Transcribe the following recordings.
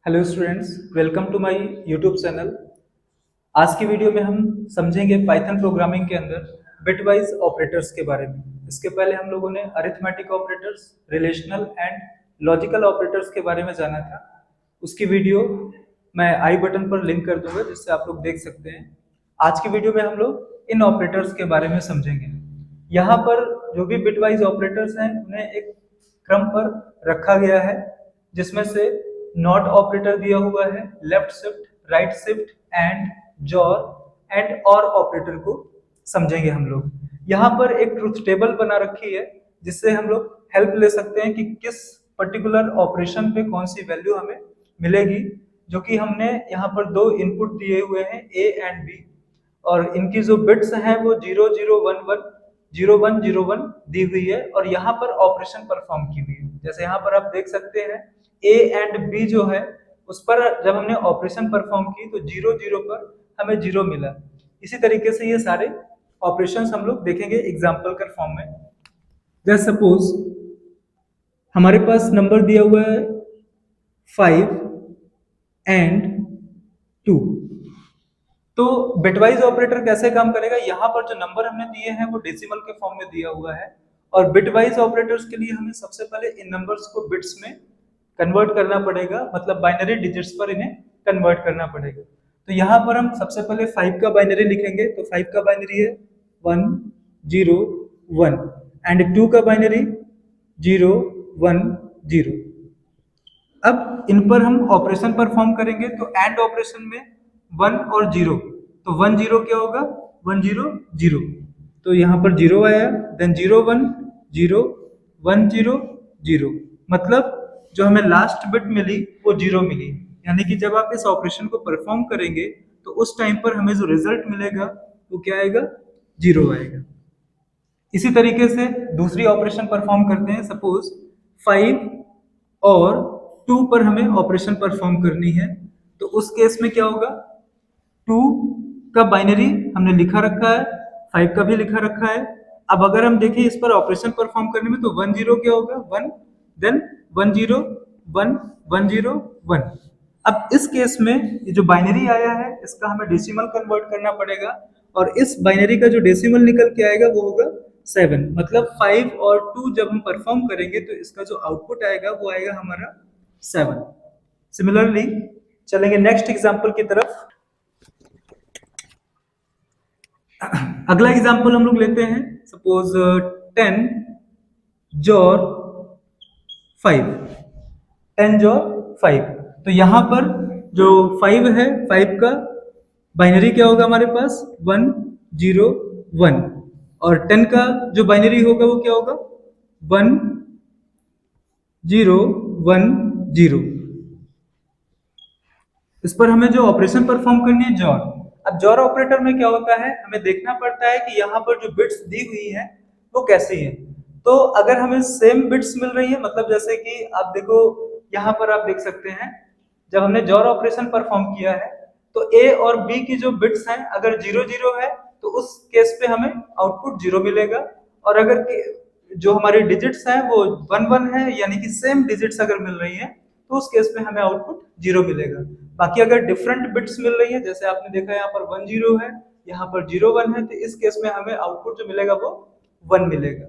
Hello students, welcome to my YouTube channel. आज की video में हम समझेंगे पाइथन प्रोग्रामिंग के अंदर बिटवाइज ऑपरेटर्स के बारे में। इसके पहले हम लोगों ने arithmetic operators, relational and logical operators के बारे में जाना था। उसकी वीडियो मैं आई बटन पर लिंक कर दूंगा, जिससे आप लोग देख सकते हैं। आज की वीडियो में हम लोग इन ऑपरेटर्स के बारे में समझेंगे। यहाँ पर जो भी बिटवाइज ऑपरेटर्स हैं उन्हें एक क्रम पर रखा गया है, जिसमें से नॉट ऑपरेटर दिया हुआ है, left shift, right shift and jaw and और ऑपरेटर को समझेंगे हम लोग। यहाँ पर एक ट्रुथ टेबल बना रखी है, जिससे हम लोग हेल्प ले सकते हैं कि किस पर्टिकुलर ऑपरेशन पे कौन सी वैल्यू हमें मिलेगी। जो कि हमने यहाँ पर दो इनपुट दिए हुए हैं, ए एंड बी, और इनकी जो बिट्स हैं वो 0011 0101 दी हुई है, और यहाँ पर ऑपरेशन परफॉर्म की हुई है। जैसे यहाँ पर आप देख सकते हैं ए एंड बी जो है उस पर जब हमने ऑपरेशन परफॉर्म की तो 00 पर हमें 0 मिला। इसी तरीके से ये सारे ऑपरेशंस हम लोग देखेंगे एग्जाम्पल के फॉर्म में। जैसे सपोज हमारे पास नंबर दिया हुआ है 5 एंड 2। तो बिटवाइज ऑपरेटर कैसे काम करेगा? यहाँ पर जो नंबर हमने दिए हैं वो डेसिमल के फॉर्म में दिया हुआ है, और बिटवाइज ऑपरेटर्स के लिए हमें सबसे पहले इन नंबर्स को बिट्स में कन्वर्ट करना पड़ेगा, मतलब बाइनरी डिजिट्स पर इन्हें कन्वर्ट करना पड़ेगा। तो यहाँ पर हम सबसे पहले 5 का बाइनरी लिखेंगे, तो 5 का बाइनरी है 1 0 1 एंड 2 का बाइनरी 0 1 0। अब इन पर हम ऑपरेशन परफॉर्म करेंगे, तो एंड ऑपरेशन में 1 और 0, तो 1 0 क्या होगा? 1 0 0, तो यहाँ पर 0 आया, देन 0 1 0 1 0 0, मतलब जो हमें लास्ट बिट मिली वो 0 मिली। यानी कि जब आप इस ऑपरेशन को परफॉर्म करेंगे तो उस टाइम पर हमें जो रिजल्ट मिलेगा वो क्या आएगा? 0 आएगा। इसी तरीके से दूसरी ऑपरेशन परफॉर्म करते हैं। सपोज 5 और 2 पर हमें ऑपरेशन परफॉर्म करनी है, तो उस केस में क्या होगा? 2 का बाइनरी हमने लिखा रखा है, 5 का भी लिखा रखा है। अब अगर हम देखें इस पर ऑपरेशन परफॉर्म करने में, तो 1 0 क्या होगा? 1, देन 1 0 1 1 0 1। अब इस केस में ये जो बाइनरी आया है इसका हमें डेसिमल कन्वर्ट करना पड़ेगा, और इस बाइनरी का जो डेसिमल निकल के आएगा वो होगा 7। मतलब 5 और 2 जब हम परफॉर्म करेंगे तो इसका जो आउटपुट आएगा वो आएगा हमारा 7। सिमिलरली चलेंगे नेक्स्ट एग्जांपल की तरफ। अगला एग्जांपल हम लोग लेते हैं। सपोज 10 जोर 5, 10 जोर 5। तो यहां पर जो 5 है, 5 का बाइनरी क्या होगा हमारे पास? 1 0 1, और 10 का जो बाइनरी होगा वो क्या होगा? 1 0 1 0। इस पर हमें जो ऑपरेशन परफॉर्म करनी है, जॉर। अब जॉर ऑपरेटर में क्या होता है, हमें देखना पड़ता है कि यहाँ पर जो बिट्स दी हुई है वो कैसी है। तो अगर हमें सेम बिट्स मिल रही है, मतलब जैसे कि आप देखो यहाँ पर आप देख सकते हैं, जब हमने जॉर ऑपरेशन परफॉर्म किया है तो ए और बी की जो बिट्स हैं अगर 0 0 है तो उस केस पे हमें आउटपुट 0 मिलेगा, और अगर जो हमारी डिजिट्स हैं वो 1 1 है, यानी कि सेम डिजिट्स अगर मिल रही है तो उस केस में हमें आउटपुट 0 मिलेगा। बाकी अगर डिफरेंट बिट्स मिल रही है, जैसे आपने देखा यहाँ पर 1 0 है, यहाँ पर 0 1 है, तो इस केस में हमें आउटपुट जो मिलेगा वो 1 मिलेगा।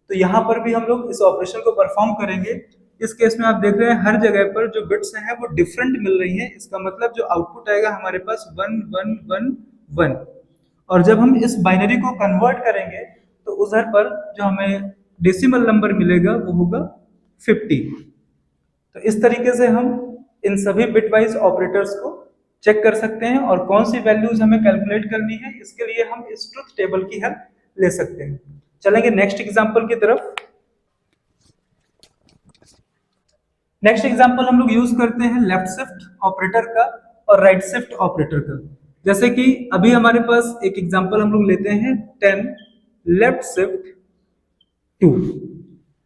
तो यहाँ पर भी हम लोग इस ऑपरेशन को परफॉर्म करेंगे। इस केस में आप देख रहे हैं हर जगह पर जो बिट्स हैं वो डिफरेंट मिल रही है, इसका मतलब जो आउटपुट आएगा हमारे पास 1 1 1 1। और जब हम इस बाइनरी को कन्वर्ट करेंगे तो उधर पर जो हमें डेसिमल नंबर मिलेगा वो होगा 50। तो इस तरीके से हम इन सभी बिटवाइज ऑपरेटर्स को चेक कर सकते हैं, और कौन सी वैल्यूज हमें कैलकुलेट करनी है इसके लिए हम इस ट्रुथ टेबल की हेल्प ले सकते हैं। चलेंगे नेक्स्ट एग्जांपल की तरफ। नेक्स्ट एग्जांपल हम लोग यूज करते हैं लेफ्ट शिफ्ट ऑपरेटर का और राइट शिफ्ट ऑपरेटर का। जैसे कि अभी हमारे पास एक एग्जांपल हम लोग लेते हैं 10 लेफ्ट शिफ्ट 2।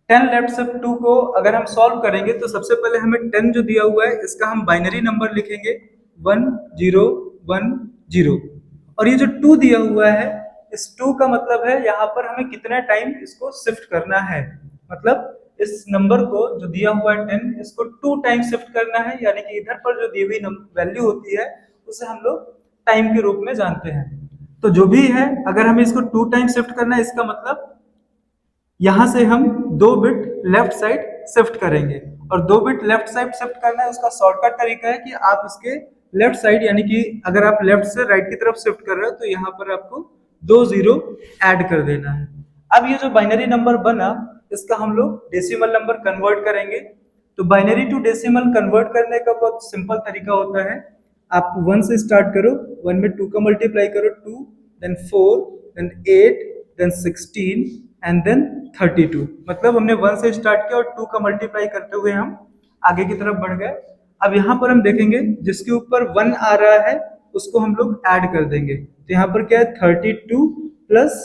10 लेफ्ट शिफ्ट 2 को अगर हम सॉल्व करेंगे तो सबसे पहले हमें 10 जो दिया हुआ है इसका हम बाइनरी नंबर लिखेंगे 1 0 1 0, और ये जो 2 दिया हुआ है इस 2 का मतलब है यहाँ पर हमें कितना टाइम इसको शिफ्ट करना है। मतलब इस नंबर को जो दिया हुआ है 10 इसको 2 टाइम शिफ्ट करना है, यानी कि इधर पर जो दी हुई वैल्यू होती है उसे हम लोग टाइम के रूप में जानते हैं। तो जो भी है, अगर हमें इसको 2 टाइम शिफ्ट करना है, इसका मतलब यहां से हम 2 बिट लेफ्ट साइड शिफ्ट करेंगे, और 2 बिट लेफ्ट साइड शिफ्ट करना है उसका शॉर्टकट तरीका है कि आप इसके लेफ्ट साइड, यानी कि अगर आप लेफ्ट से राइट की तरफ शिफ्ट कर रहे हो तो यहाँ पर आपको 2 जीरो ऐड कर देना है। अब ये जो बाइनरी नंबर बना इसका हम लोग डेसिमल नंबर कन्वर्ट करेंगे। तो बाइनरी टू डेसिमल कन्वर्ट करने का बहुत सिंपल तरीका होता है। आप 1 से स्टार्ट करो, 1 में 2 का मल्टीप्लाई करो 2, then 4, then 8, then 16 and then 32। मतलब हमने 1 से स्टार्ट किया और 2 का मल्टीप्लाई करते हुए हम आगे की तरफ बढ़ गए। अब यहाँ पर हम देखेंगे जिसके ऊपर 1 आ रहा है उसको हम लोग ऐड कर देंगे। तो यहाँ पर क्या है 32 प्लस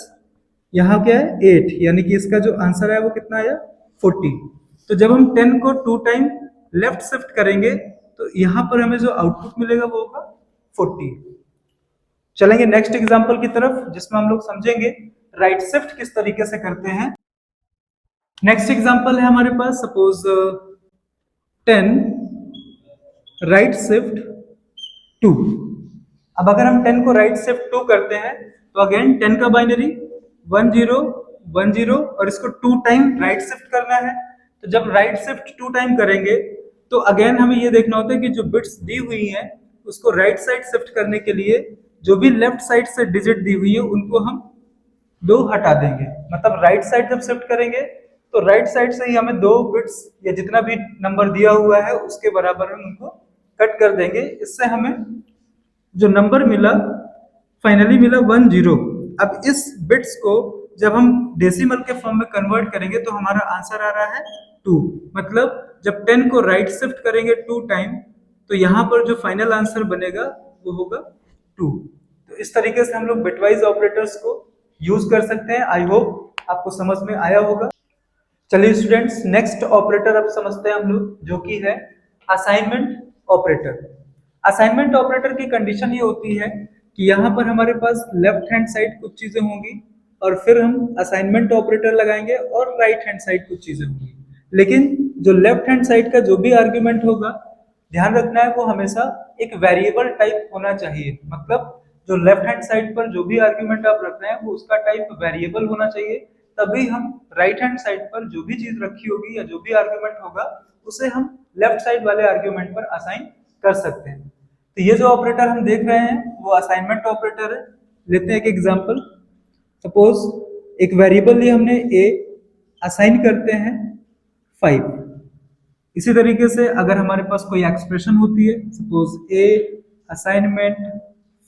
यहाँ क्या है 8, यानी कि इसका जो आंसर है वो कितना आया 40। तो जब हम 10 को 2 टाइम लेफ्ट शिफ्ट करेंगे तो यहाँ पर हमें जो आउटपुट मिलेगा वो होगा 40। चलेंगे नेक्स्ट एग्जांपल की तरफ जिसमें हम लोग समझेंगे राइट शिफ्ट किस तरीके से करते हैं। नेक्स्ट एग्जांपल है हमारे पास, सपोज 10 राइट शिफ्ट 2। अब अगर हम 10 को राइट शिफ्ट 2 करते हैं तो अगेन 10 का बाइनरी 1 0 1 0 और इसको 2 टाइम राइट शिफ्ट करना है। तो जब राइट शिफ्ट 2 टाइम करेंगे तो अगेन हमें ये देखना होता है कि जो बिट्स दी हुई हैं उसको राइट साइड शिफ्ट करने के लिए जो भी लेफ्ट साइड से डिजिट दी हुई है उनको हम 2 हटा देंगे। मतलब राइट साइड जब शिफ्ट करेंगे तो राइट साइड से ही हमें 2 बिट्स या जितना भी नंबर दिया हुआ है उसके बराबर हम उनको कट कर देंगे। इससे हमें जो नंबर मिला फाइनली मिला 1 0। अब इस बिट्स को जब हम डेसिमल के फॉर्म में कन्वर्ट करेंगे तो हमारा आंसर आ रहा है 2। मतलब जब 10 को राइट शिफ्ट करेंगे 2 टाइम तो यहाँ पर जो फाइनल आंसर बनेगा वो होगा 2। तो इस तरीके से हम लोग बिटवाइज ऑपरेटर्स को यूज कर सकते हैं। आई होप आपको समझ में आया होगा। चलिए स्टूडेंट्स, नेक्स्ट ऑपरेटर अब समझते हैं हम लोग, जो कि है असाइनमेंट ऑपरेटर। असाइनमेंट ऑपरेटर की कंडीशन ये होती है कि यहाँ पर हमारे पास लेफ्ट हैंड साइड कुछ चीजें होंगी और फिर हम असाइनमेंट ऑपरेटर लगाएंगे और राइट हैंड साइड कुछ चीजें होंगी। लेकिन जो लेफ्ट हैंड साइड का जो भी आर्ग्यूमेंट होगा ध्यान रखना है वो हमेशा एक वेरिएबल टाइप होना चाहिए। मतलब जो लेफ्ट हैंड साइड पर जो भी आर्ग्यूमेंट आप रख रहे हैं वो उसका टाइप वेरिएबल होना चाहिए, तभी हम राइट हैंड साइड पर जो भी चीज रखी होगी या जो भी आर्ग्यूमेंट होगा उसे हम लेफ्ट साइड वाले आर्ग्यूमेंट पर असाइन कर सकते हैं। तो ये जो ऑपरेटर हम देख रहे हैं वो असाइनमेंट ऑपरेटर है। लेते हैं एक एग्जांपल। सपोज एक वेरिएबल लिए हमने a, असाइन करते हैं 5। इसी तरीके से अगर हमारे पास कोई एक्सप्रेशन होती है, suppose a assignment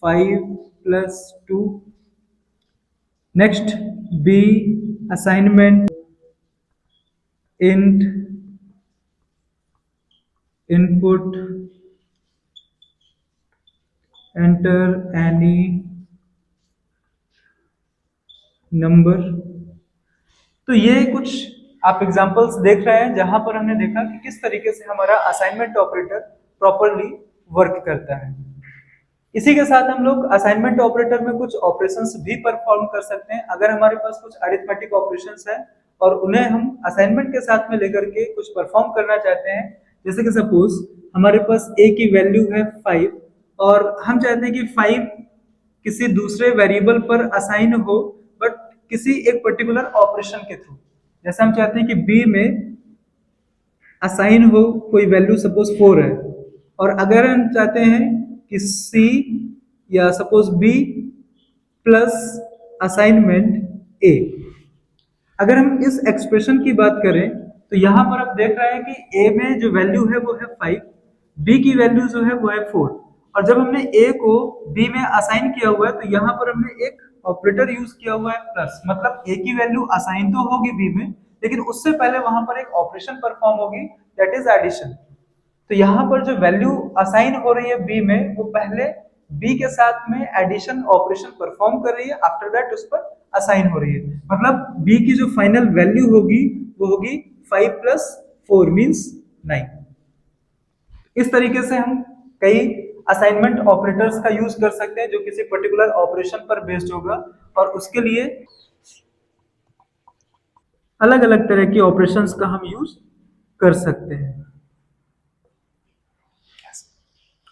5 plus 2, next b assignment int input enter any number. तो ये कुछ आप एग्जांपल्स देख रहे हैं जहां पर हमने देखा कि किस तरीके से हमारा असाइनमेंट ऑपरेटर प्रॉपरली वर्क करता है। इसी के साथ हम लोग असाइनमेंट ऑपरेटर में कुछ ऑपरेशंस भी परफॉर्म कर सकते हैं। अगर हमारे पास कुछ अरिथमेटिक ऑपरेशंस है और उन्हें हम असाइनमेंट के साथ में लेकर के कुछ परफॉर्म करना चाहते हैं, जैसे कि सपोज हमारे पास a की वैल्यू है 5 और हम चाहते हैं कि 5 किसी दूसरे वेरिएबल पर असाइन हो बट किसी एक पर्टिकुलर ऑपरेशन के थ्रू। जैसे हम चाहते हैं कि b में असाइन हो कोई वैल्यू सपोज 4 है, और अगर हम चाहते हैं कि c या suppose b plus assignment a। अगर हम इस एक्सप्रेशन की बात करें तो यहां पर आप देख रहे हैं कि a में जो वैल्यू है वो है 5, b की वैल्यू जो है वो है 4, और जब हमने a को b में असाइन किया हुआ है तो यहाँ पर हमने एक ऑपरेटर यूज किया हुआ है प्लस। मतलब a की वैल्यू असाइन तो होगी b में, लेकिन उससे पहले वहां पर एक ऑपरेशन परफॉर्म होगी, दैट इज एडिशन। तो यहाँ पर जो वैल्यू असाइन हो रही है b में वो पहले b के साथ में एडिशन ऑपरेशन परफॉर्म कर रही है, आफ्टर दैट उस पर असाइन हो रही है। मतलब b की जो फाइनल वैल्यू होगी वो होगी 5 प्लस 4 मीन्स 9। इस तरीके से हम कई असाइनमेंट ऑपरेटर्स का यूज कर सकते हैं जो किसी पर्टिकुलर ऑपरेशन पर बेस्ड होगा, और उसके लिए अलग अलग तरह के ऑपरेशंस का हम यूज कर सकते हैं।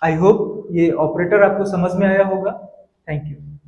आई होप ये ऑपरेटर आपको समझ में आया होगा। Thank you.